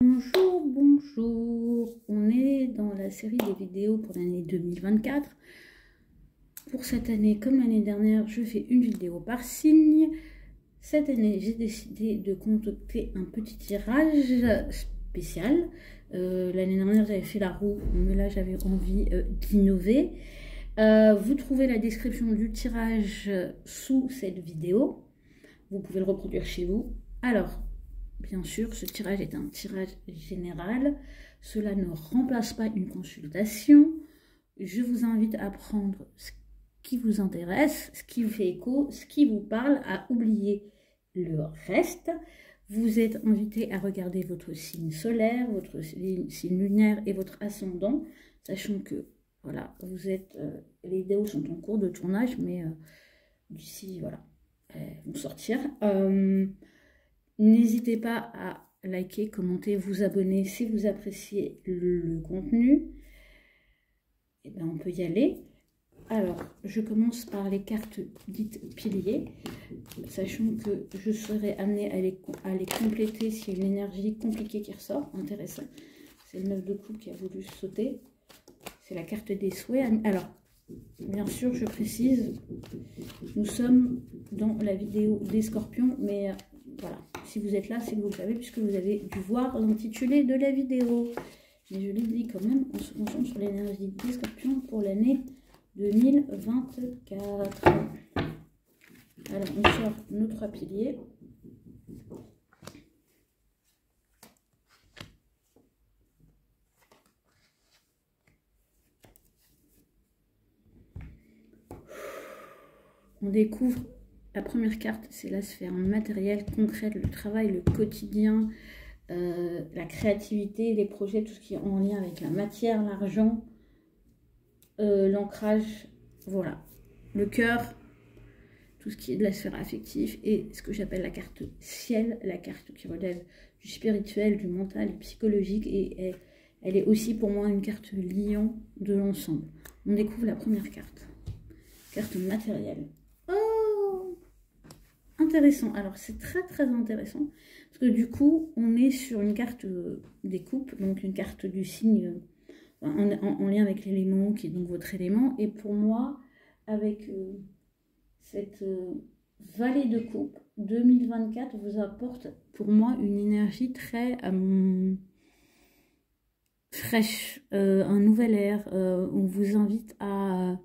Bonjour, bonjour. On est dans la série des vidéos pour l'année 2024. Pour cette année, comme l'année dernière, je fais une vidéo par signe. Cette année, j'ai décidé de concocter un petit tirage spécial. L'année dernière, j'avais fait la roue, mais là, j'avais envie d'innover. Vous trouvez la description du tirage sous cette vidéo. Vous pouvez le reproduire chez vous. Alors, bien sûr, ce tirage est un tirage général. Cela ne remplace pas une consultation. Je vous invite à prendre ce qui vous intéresse, ce qui vous fait écho, ce qui vous parle, à oublier le reste. Vous êtes invité à regarder votre signe solaire, votre signe lunaire et votre ascendant, sachant que, voilà, vous êtes, les vidéos sont en cours de tournage, mais d'ici, voilà, elles vont sortir. N'hésitez pas à liker, commenter, vous abonner si vous appréciez le contenu. Et bien, on peut y aller. Alors, je commence par les cartes dites piliers, sachant que je serai amenée à les compléter s'il y a une énergie compliquée qui ressort, intéressant. C'est le 9 de coupe qui a voulu sauter. C'est la carte des souhaits. Alors, bien sûr, je précise, nous sommes dans la vidéo des scorpions, mais voilà, si vous êtes là, c'est que vous le savez, puisque vous avez dû voir l'intitulé de la vidéo. Mais je l'ai dit quand même, on se concentre sur l'énergie des scorpions pour l'année 2024. Alors, on sort nos 3 piliers. On découvre la première carte, c'est la sphère matérielle, concrète, le travail, le quotidien, la créativité, les projets, tout ce qui est en lien avec la matière, l'argent, l'ancrage, voilà, le cœur, tout ce qui est de la sphère affective, et ce que j'appelle la carte ciel, la carte qui relève du spirituel, du mental, du psychologique, et elle est aussi pour moi une carte liant de l'ensemble. On découvre la première carte matérielle. Oh, intéressant. Alors c'est très intéressant, parce que du coup on est sur une carte des coupes, donc une carte du signe en lien avec l'élément qui est donc votre élément, et pour moi avec cette vallée de coupe 2024 vous apporte pour moi une énergie très fraîche, un nouvel air. On vous invite à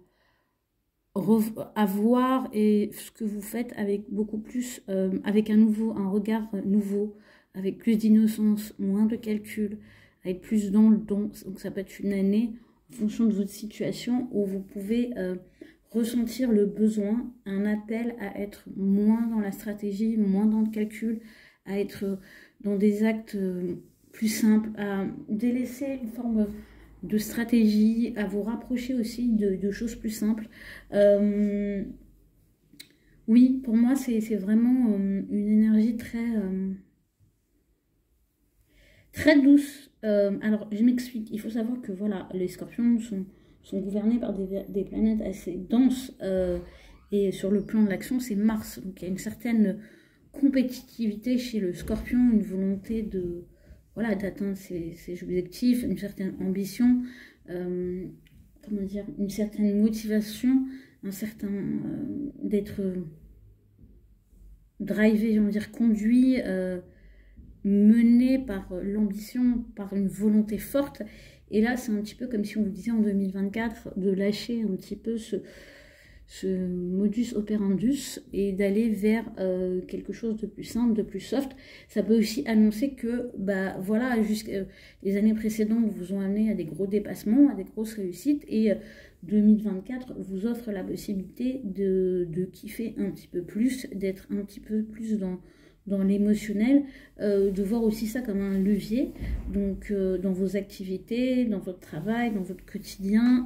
voir et ce que vous faites avec beaucoup plus, avec un regard nouveau, avec plus d'innocence, moins de calcul, avec plus dans le don. Donc ça peut être une année en fonction de votre situation où vous pouvez ressentir le besoin, un appel à être moins dans la stratégie, moins dans le calcul, à être dans des actes plus simples, à délaisser une forme de stratégie, à vous rapprocher aussi de choses plus simples. Oui, pour moi, c'est vraiment une énergie très douce. Alors, je m'explique. Il faut savoir que voilà, les scorpions sont gouvernés par des planètes assez denses. Et sur le plan de l'action, c'est Mars. Donc, il y a une certaine compétitivité chez le scorpion, une volonté de... Voilà, d'atteindre ses objectifs, une certaine ambition, comment dire, une certaine motivation, un certain d'être drivé, j'ai envie de dire conduit, mené par l'ambition, par une volonté forte. Et là, c'est un petit peu comme si on vous disait en 2024 de lâcher un petit peu ce modus operandus et d'aller vers quelque chose de plus simple, de plus soft. Ça peut aussi annoncer que, bah voilà, jusqu'à les années précédentes vous ont amené à des gros dépassements, à des grosses réussites, et 2024 vous offre la possibilité de kiffer un petit peu plus, d'être un petit peu plus dans l'émotionnel, de voir aussi ça comme un levier, donc dans vos activités, dans votre travail, dans votre quotidien,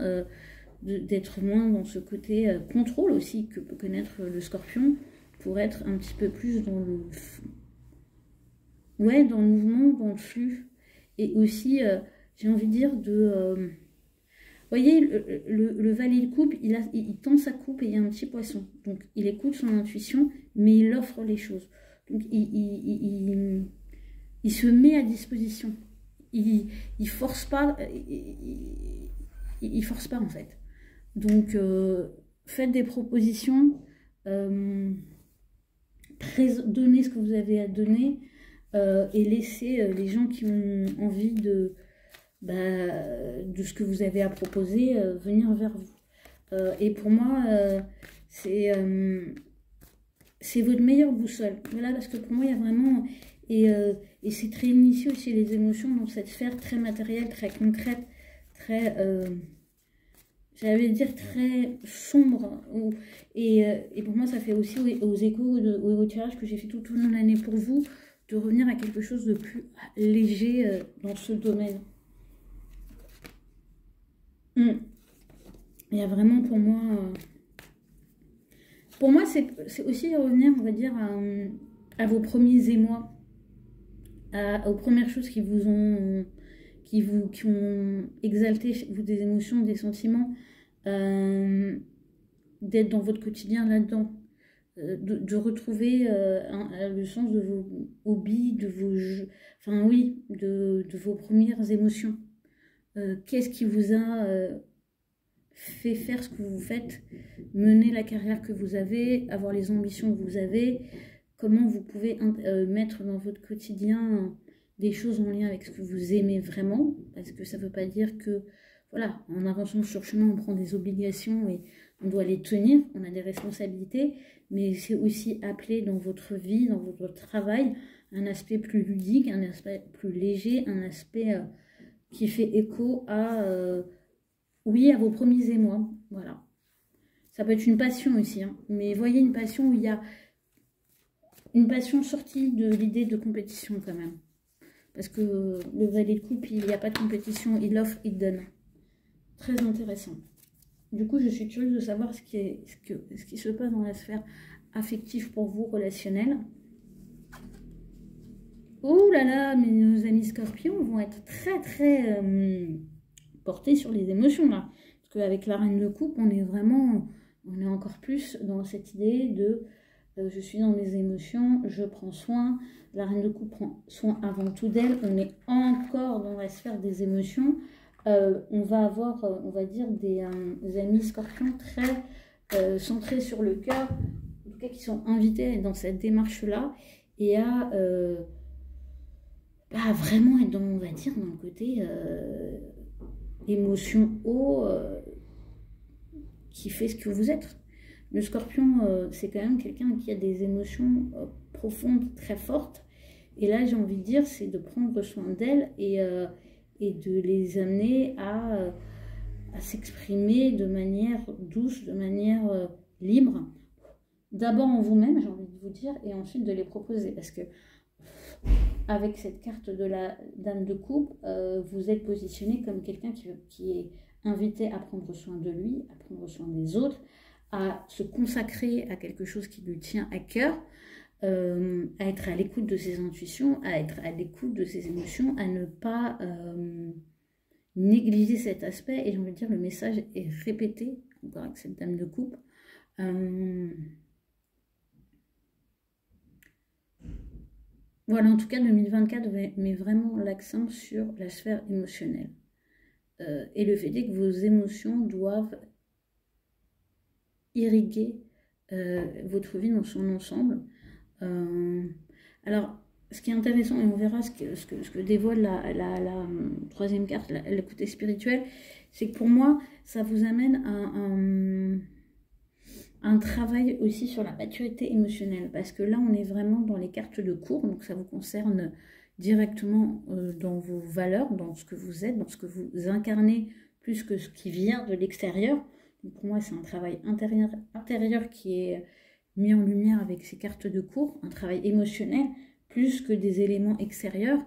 d'être moins dans ce côté contrôle aussi que peut connaître le scorpion, pour être un petit peu plus dans dans le mouvement, dans le flux, et aussi j'ai envie de dire vous voyez le valet de coupe, il tend sa coupe et il y a un petit poisson, donc il écoute son intuition mais il offre les choses, donc il se met à disposition. Il force pas, il force pas en fait. Donc, faites des propositions, donnez ce que vous avez à donner et laissez les gens qui ont envie de ce que vous avez à proposer venir vers vous. Et pour moi, c'est votre meilleure boussole. Voilà, parce que pour moi, il y a vraiment... Et c'est très initié aussi les émotions dans cette sphère très matérielle, très concrète, très... j'allais dire très sombre. Et pour moi, ça fait aussi aux échos, aux tirages que j'ai fait tout au long de l'année pour vous, de revenir à quelque chose de plus léger dans ce domaine. Il y a vraiment pour moi, c'est aussi revenir, on va dire, à vos premiers émois, aux premières choses qui vous ont... qui ont exalté vous des émotions, des sentiments, d'être dans votre quotidien là-dedans, de retrouver le sens de vos hobbies, de vos jeux, enfin oui, de vos premières émotions. Qu'est-ce qui vous a fait faire ce que vous faites, mener la carrière que vous avez, avoir les ambitions que vous avez, comment vous pouvez mettre dans votre quotidien des choses en lien avec ce que vous aimez vraiment, parce que ça ne veut pas dire que, voilà, en avançant sur le chemin, on prend des obligations et on doit les tenir, on a des responsabilités, mais c'est aussi appelé dans votre vie, dans votre travail, un aspect plus ludique, un aspect plus léger, un aspect qui fait écho à, oui, à vos premiers émois, voilà. Ça peut être une passion aussi, hein, mais voyez une passion où il y a une passion sortie de l'idée de compétition quand même. Parce que le valet de coupe, il n'y a pas de compétition, il offre, il donne. Très intéressant. Du coup, je suis curieuse de savoir ce qui se passe dans la sphère affective pour vous, relationnelle. Oh là là, mais nos amis scorpions vont être très très portés sur les émotions là. Parce qu'avec la reine de coupe, on est encore plus dans cette idée de je suis dans mes émotions, je prends soin. La reine de coupe prend soin avant tout d'elle. On est encore dans la sphère des émotions. On va avoir, on va dire, des amis scorpions très centrés sur le cœur, en tout cas qui sont invités dans cette démarche-là et à vraiment être dans, on va dire, dans le côté émotion haut qui fait ce que vous êtes. Le scorpion, c'est quand même quelqu'un qui a des émotions profondes, très fortes. Et là, j'ai envie de dire, c'est de prendre soin d'elles et de les amener à s'exprimer de manière douce, de manière libre. D'abord en vous-même, j'ai envie de vous dire, et ensuite de les proposer. Parce que avec cette carte de la dame de coupe, vous êtes positionné comme quelqu'un qui est invité à prendre soin de lui, à prendre soin des autres, à se consacrer à quelque chose qui lui tient à cœur, à être à l'écoute de ses intuitions, à être à l'écoute de ses émotions, à ne pas négliger cet aspect. Et j'ai envie de dire, le message est répété, encore avec cette dame de coupe. Voilà, en tout cas, 2024 met vraiment l'accent sur la sphère émotionnelle. Et le fait est que vos émotions doivent irriguer votre vie dans son ensemble. Alors, ce qui est intéressant, et on verra ce que dévoile la troisième carte, le côté spirituel, c'est que pour moi, ça vous amène à un travail aussi sur la maturité émotionnelle. Parce que là, on est vraiment dans les cartes de cours, donc ça vous concerne directement dans vos valeurs, dans ce que vous êtes, dans ce que vous incarnez, plus que ce qui vient de l'extérieur. Pour moi, c'est un travail intérieur qui est mis en lumière avec ces cartes de cours, un travail émotionnel, plus que des éléments extérieurs.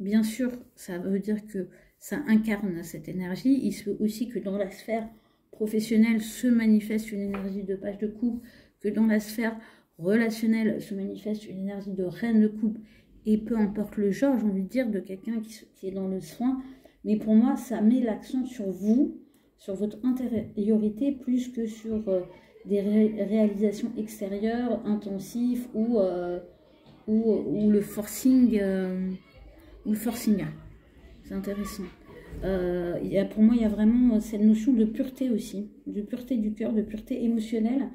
Bien sûr, ça veut dire que ça incarne cette énergie. Il se peut aussi que dans la sphère professionnelle se manifeste une énergie de page de coupe, que dans la sphère relationnelle se manifeste une énergie de reine de coupe, et peu importe le genre, j'ai envie de dire, de quelqu'un qui est dans le soin. Mais pour moi, ça met l'accent sur vous, sur votre intériorité, plus que sur des réalisations extérieures, intensives, ou ou le forcing, c'est intéressant. Pour moi, il y a vraiment cette notion de pureté aussi, de pureté du cœur, de pureté émotionnelle,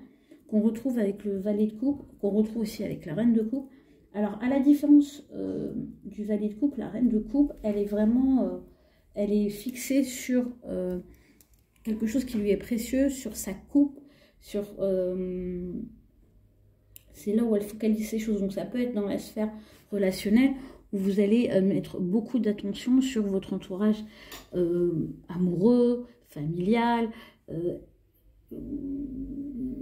qu'on retrouve avec le valet de coupe, qu'on retrouve aussi avec la reine de coupe. Alors, à la différence du valet de coupe, la reine de coupe, elle est vraiment, elle est fixée sur quelque chose qui lui est précieux, sur sa coupe, sur... c'est là où elle focalise ses choses. Donc, ça peut être dans la sphère relationnelle, où vous allez mettre beaucoup d'attention sur votre entourage amoureux, familial,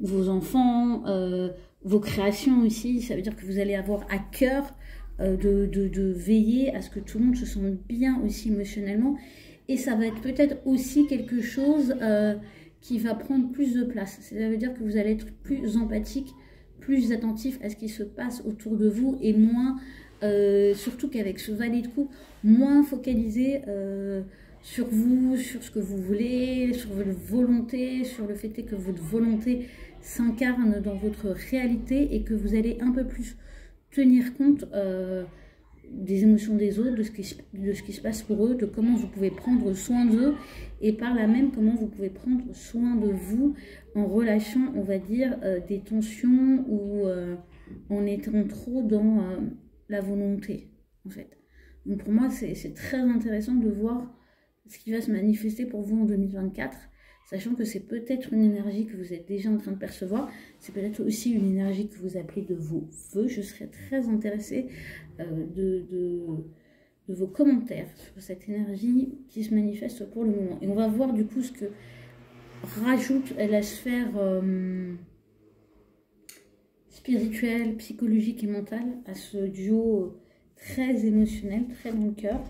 vos enfants, vos créations aussi. Ça veut dire que vous allez avoir à cœur de veiller à ce que tout le monde se sente bien aussi émotionnellement. Et ça va être peut-être aussi quelque chose qui va prendre plus de place. Ça veut dire que vous allez être plus empathique, plus attentif à ce qui se passe autour de vous et moins... surtout qu'avec ce valet de coupe, moins focalisé sur vous, sur ce que vous voulez, sur votre volonté, sur le fait que votre volonté s'incarne dans votre réalité et que vous allez un peu plus tenir compte des émotions des autres, de ce qui se passe pour eux, de comment vous pouvez prendre soin d'eux et par là même comment vous pouvez prendre soin de vous en relâchant, on va dire, des tensions ou en étant trop dans... la volonté, en fait. Donc pour moi, c'est très intéressant de voir ce qui va se manifester pour vous en 2024, sachant que c'est peut-être une énergie que vous êtes déjà en train de percevoir, c'est peut-être aussi une énergie que vous appelez de vos vœux. Je serais très intéressée de vos commentaires sur cette énergie qui se manifeste pour le moment. Et on va voir du coup ce que rajoute la sphère... spirituelle, psychologique et mentale à ce duo très émotionnel, très dans le cœur.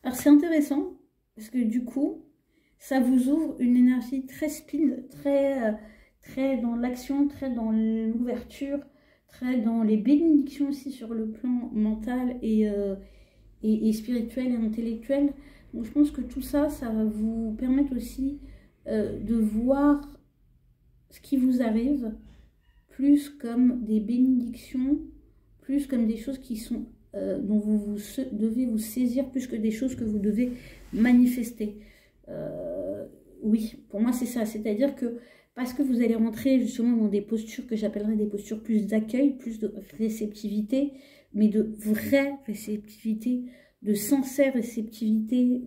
Alors c'est intéressant parce que du coup, ça vous ouvre une énergie très speed, très dans l'action, très dans l'ouverture, très dans les bénédictions aussi sur le plan mental et spirituel et intellectuel. Donc je pense que tout ça, ça va vous permettre aussi de voir ce qui vous arrive plus comme des bénédictions, plus comme des choses qui sont dont vous devez vous saisir, plus que des choses que vous devez manifester. Oui, pour moi c'est ça, c'est-à-dire que parce que vous allez rentrer justement dans des postures que j'appellerais des postures plus d'accueil, plus de réceptivité, mais de vraie réceptivité, de sincère réceptivité,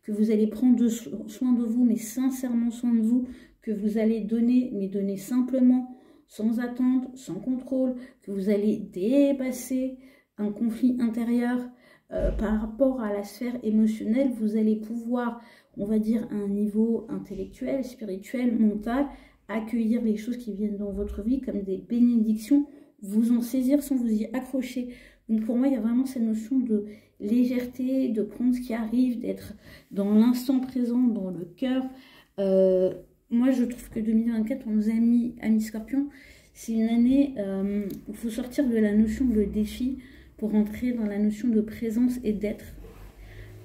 que vous allez prendre soin de vous, mais sincèrement soin de vous, que vous allez donner, mais donner simplement, sans attente, sans contrôle, que vous allez dépasser un conflit intérieur par rapport à la sphère émotionnelle, vous allez pouvoir, on va dire, à un niveau intellectuel, spirituel, mental, accueillir les choses qui viennent dans votre vie comme des bénédictions, vous en saisir sans vous y accrocher. Donc pour moi, il y a vraiment cette notion de légèreté, de prendre ce qui arrive, d'être dans l'instant présent, dans le cœur. Moi, je trouve que 2024, on nous a mis, amis Scorpion, c'est une année où il faut sortir de la notion de défi pour entrer dans la notion de présence et d'être.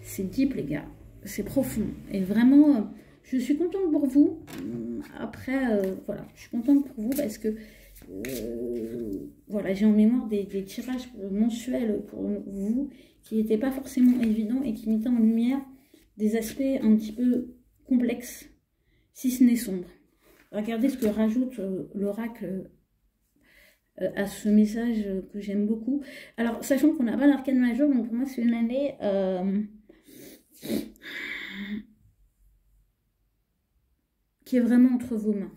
C'est deep, les gars. C'est profond. Et vraiment, je suis contente pour vous. Après, voilà, je suis contente pour vous parce que, voilà, j'ai en mémoire des tirages mensuels pour vous qui n'étaient pas forcément évidents et qui mettaient en lumière des aspects un petit peu complexes, si ce n'est sombre. Regardez ce que rajoute l'oracle à ce message que j'aime beaucoup. Alors, sachant qu'on n'a pas l'arcane majeur, donc pour moi c'est une année qui est vraiment entre vos mains.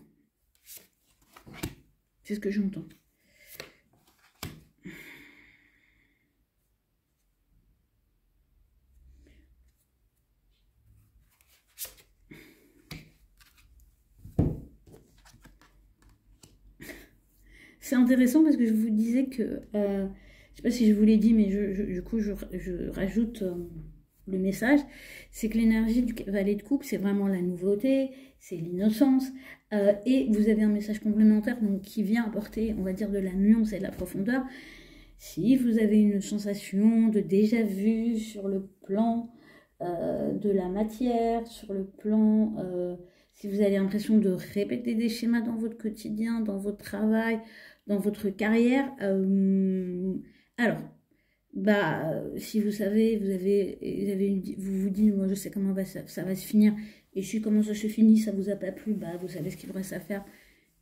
C'est ce que j'entends. C'est intéressant parce que je vous disais que, je ne sais pas si je vous l'ai dit, mais du coup je rajoute le message, c'est que l'énergie du valet de coupe, c'est vraiment la nouveauté, c'est l'innocence, et vous avez un message complémentaire donc, qui vient apporter, on va dire, de la nuance et de la profondeur. Si vous avez une sensation de déjà-vu sur le plan de la matière, sur le plan... si vous avez l'impression de répéter des schémas dans votre quotidien, dans votre travail, dans votre carrière. Alors, bah, si vous savez, vous vous dites, moi je sais comment ça va se finir, et si comment ça se finit, ça vous a pas plu, bah vous savez ce qu'il vous reste à faire,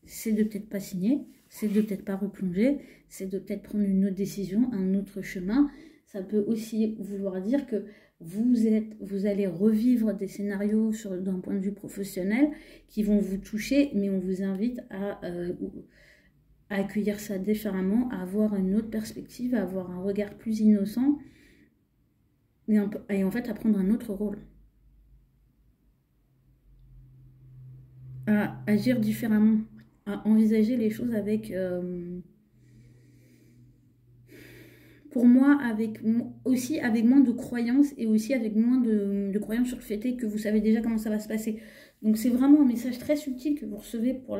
c'est de peut-être pas signer, c'est de peut-être pas replonger, c'est de peut-être prendre une autre décision, un autre chemin. Ça peut aussi vouloir dire que vous allez revivre des scénarios d'un point de vue professionnel qui vont vous toucher, mais on vous invite à accueillir ça différemment, à avoir une autre perspective, à avoir un regard plus innocent et en fait à prendre un autre rôle. À agir différemment, à envisager les choses avec, pour moi, aussi avec moins de croyances et aussi avec moins de croyances sur le fait que vous savez déjà comment ça va se passer. Donc c'est vraiment un message très subtil que vous recevez pour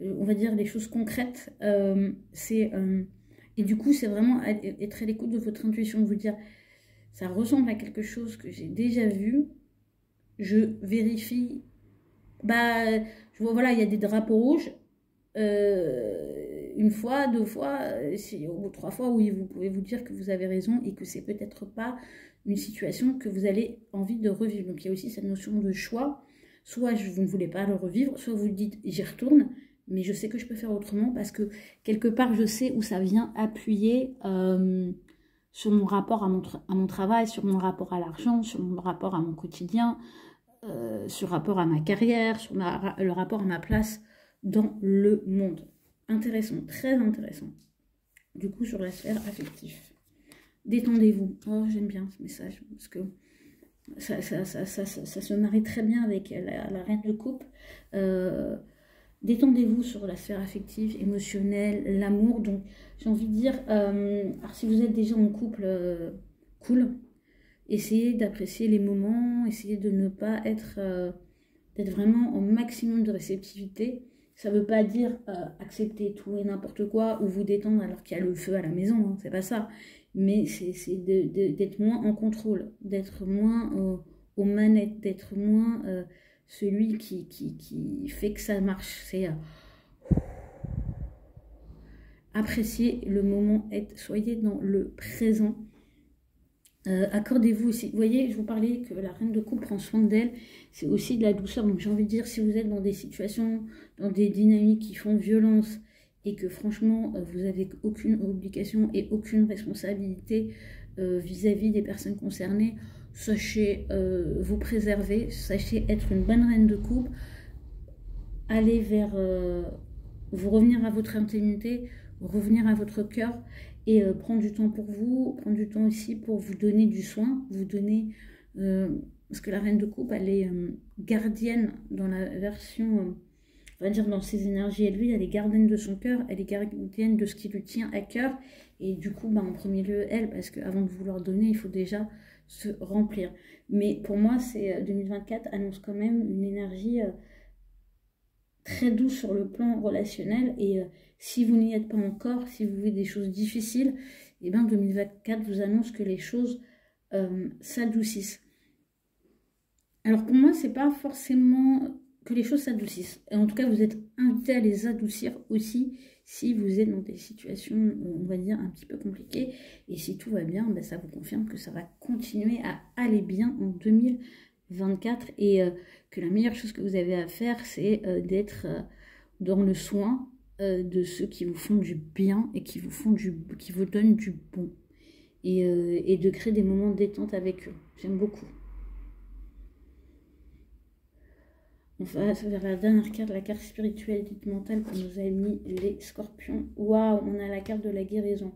on va dire, les choses concrètes. Et du coup, c'est vraiment être à l'écoute de votre intuition, de vous dire, ça ressemble à quelque chose que j'ai déjà vu, je vérifie, bah, je vois, voilà, il y a des drapeaux rouges, une fois, deux fois, ou trois fois, oui, vous pouvez vous dire que vous avez raison et que c'est peut-être pas une situation que vous avez envie de revivre. Donc il y a aussi cette notion de choix, soit vous ne voulez pas le revivre, soit vous dites j'y retourne, mais je sais que je peux faire autrement parce que quelque part je sais où ça vient appuyer sur mon rapport à mon travail, sur mon rapport à l'argent, sur mon rapport à mon quotidien, sur le rapport à ma carrière, sur le rapport à ma place dans le monde. Intéressant, très intéressant. Du coup, sur la sphère affective. Détendez-vous. Oh, j'aime bien ce message, parce que ça se marie très bien avec la reine de coupe. Détendez-vous sur la sphère affective, émotionnelle, l'amour. Donc, j'ai envie de dire, alors si vous êtes déjà en couple, cool. Essayez d'apprécier les moments, essayez de ne pas être, d'être vraiment au maximum de réceptivité. Ça ne veut pas dire accepter tout et n'importe quoi ou vous détendre alors qu'il y a le feu à la maison, hein, c'est pas ça. Mais c'est d'être moins en contrôle, d'être moins aux manettes, d'être moins celui qui fait que ça marche. C'est apprécier le moment, soyez dans le présent. Accordez-vous aussi, vous voyez, je vous parlais que la reine de coupe prend soin d'elle, c'est aussi de la douceur, donc j'ai envie de dire, si vous êtes dans des situations, dans des dynamiques qui font violence, et que franchement, vous n'avez aucune obligation et aucune responsabilité vis-à-vis des personnes concernées, sachez vous préserver, sachez être une bonne reine de coupe, allez vers, vous revenir à votre intimité, revenir à votre cœur, et prendre du temps pour vous, prendre du temps aussi pour vous donner du soin, vous donner, parce que la reine de coupe, elle est gardienne dans la version, on va dire dans ses énergies à lui, elle est gardienne de son cœur, elle est gardienne de ce qui lui tient à cœur, et du coup, bah, en premier lieu, elle, parce qu'avant de vouloir donner, il faut déjà se remplir. Mais pour moi, 2024 annonce quand même une énergie très douce sur le plan relationnel, et si vous n'y êtes pas encore, si vous vivez des choses difficiles, et bien 2024 vous annonce que les choses s'adoucissent. Alors pour moi, c'est pas forcément que les choses s'adoucissent. En tout cas, vous êtes invité à les adoucir aussi si vous êtes dans des situations, on va dire, un petit peu compliquées. Et si tout va bien, ben, ça vous confirme que ça va continuer à aller bien en 2024 et que la meilleure chose que vous avez à faire, c'est d'être dans le soin de ceux qui vous font du bien et qui vous donnent du bon. Et de créer des moments de détente avec eux. J'aime beaucoup. On va vers la dernière carte, la carte spirituelle dite mentale qu'on nous a mis, les scorpions. Waouh, on a la carte de la guérison.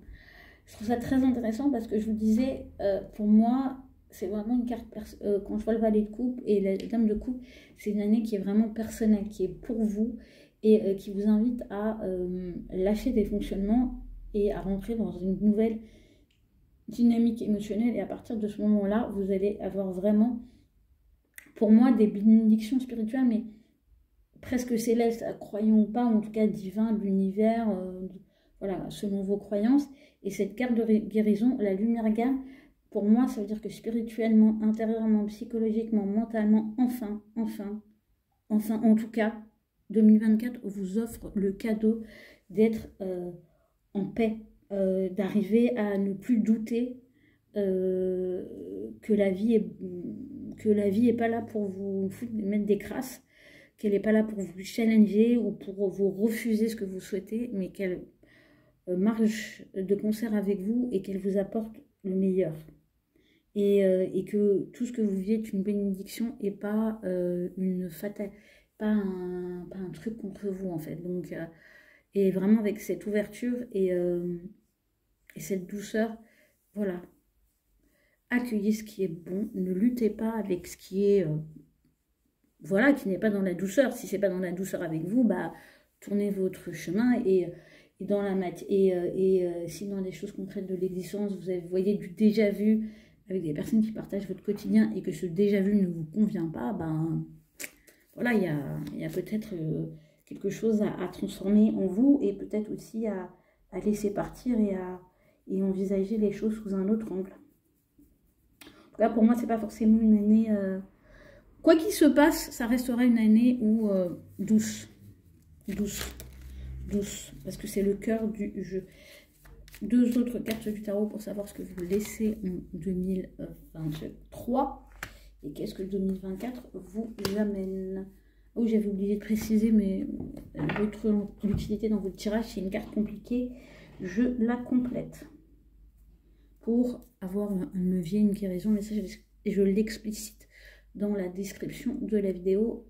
Je trouve ça très intéressant parce que je vous disais, pour moi, c'est vraiment une carte, quand je vois le valet de coupe et la dame de coupe, c'est une année qui est vraiment personnelle, qui est pour vous et qui vous invite à lâcher des fonctionnements et à rentrer dans une nouvelle dynamique émotionnelle. Et à partir de ce moment-là, vous allez avoir vraiment, pour moi, des bénédictions spirituelles, mais presque célestes, croyons ou pas, en tout cas divin, de l'univers, voilà, selon vos croyances. Et cette carte de guérison, la lumière gamme, pour moi, ça veut dire que spirituellement, intérieurement, psychologiquement, mentalement, enfin, en tout cas, 2024 vous offre le cadeau d'être en paix, d'arriver à ne plus douter que la vie est pas là pour vous mettre des crasses, qu'elle n'est pas là pour vous challenger ou pour vous refuser ce que vous souhaitez, mais qu'elle marche de concert avec vous et qu'elle vous apporte le meilleur. Et que tout ce que vous vivez est une bénédiction et pas une fatale, pas un truc contre vous en fait. Donc, et vraiment avec cette ouverture et cette douceur, voilà. Accueillez ce qui est bon, ne luttez pas avec ce qui est, voilà, qui n'est pas dans la douceur. Si c'est pas dans la douceur avec vous, bah, tournez votre chemin et dans la matière si dans les choses concrètes de l'existence, vous voyez du déjà vu avec des personnes qui partagent votre quotidien et que ce déjà vu ne vous convient pas, ben voilà, il y a peut-être quelque chose à transformer en vous et peut-être aussi à laisser partir et envisager les choses sous un autre angle. Là, pour moi, c'est pas forcément une année... Quoi qu'il se passe, ça restera une année où douce. Parce que c'est le cœur du jeu. 2 autres cartes du tarot pour savoir ce que vous laissez en 2023. Et qu'est-ce que 2024 vous amène. Oh, j'avais oublié de préciser, mais l'utilité dans votre tirage, c'est une carte compliquée. Je la complète. Pour avoir un levier, une guérison, mais ça, je l'explicite dans la description de la vidéo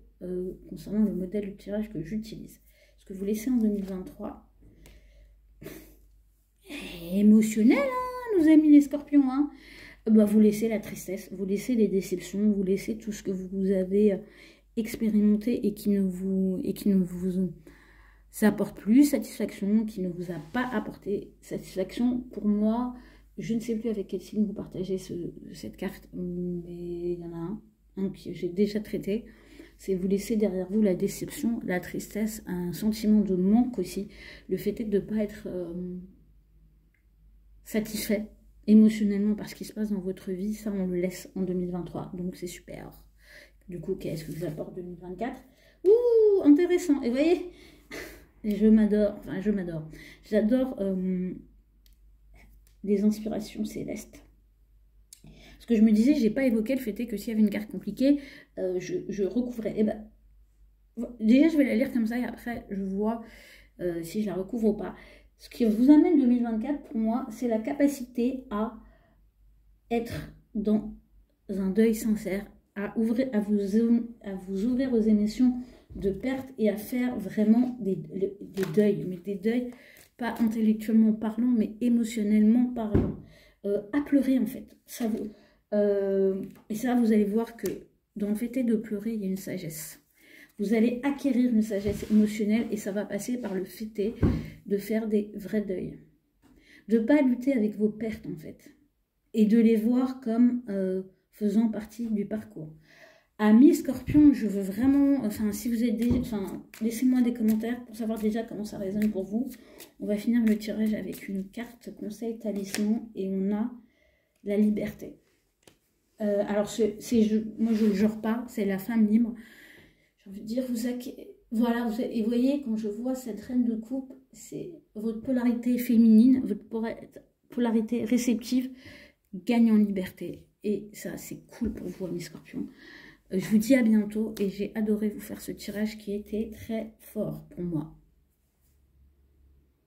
concernant le modèle de tirage que j'utilise. Ce que vous laissez en 2023, émotionnel, hein, nos amis les scorpions, hein. Bah, vous laissez la tristesse, vous laissez les déceptions, vous laissez tout ce que vous avez expérimenté et qui ne vous apporte plus satisfaction, qui ne vous a pas apporté satisfaction. Pour moi, je ne sais plus avec quel signe vous partagez cette carte, mais il y en a un que j'ai déjà traité. C'est vous laisser derrière vous la déception, la tristesse, un sentiment de manque aussi. Le fait est de ne pas être satisfait émotionnellement par ce qui se passe dans votre vie. Ça, on le laisse en 2023. Donc, c'est super. Du coup, qu'est-ce que vous apporte 2024? Ouh, intéressant. Et vous voyez, je m'adore. Enfin, je m'adore. J'adore les inspirations célestes. Ce que je me disais, j'ai pas évoqué le fait est que s'il y avait une carte compliquée, je recouvrais. Et ben, déjà, je vais la lire comme ça et après, je vois si je la recouvre ou pas. Ce qui vous amène 2024, pour moi, c'est la capacité à être dans un deuil sincère, à vous ouvrir aux émotions de perte et à faire vraiment des deuils, mais des deuils pas intellectuellement parlant, mais émotionnellement parlant. À pleurer en fait. Ça vous, et ça, vous allez voir que dans le fait de pleurer, il y a une sagesse. Vous allez acquérir une sagesse émotionnelle et ça va passer par le fait de faire des vrais deuils. De ne pas lutter avec vos pertes en fait. Et de les voir comme faisant partie du parcours. Amis Scorpion, je veux vraiment, enfin si vous êtes déjà, enfin laissez-moi des commentaires pour savoir déjà comment ça résonne pour vous. On va finir le tirage avec une carte conseil talisman et on a la liberté. Alors moi je ne jure pas, c'est la femme libre. J'ai envie de dire, voilà, et vous voyez, quand je vois cette reine de coupe, c'est votre polarité féminine, votre polarité réceptive gagne en liberté. Et ça, c'est cool pour vous, amis Scorpions. Je vous dis à bientôt et j'ai adoré vous faire ce tirage qui était très fort pour moi.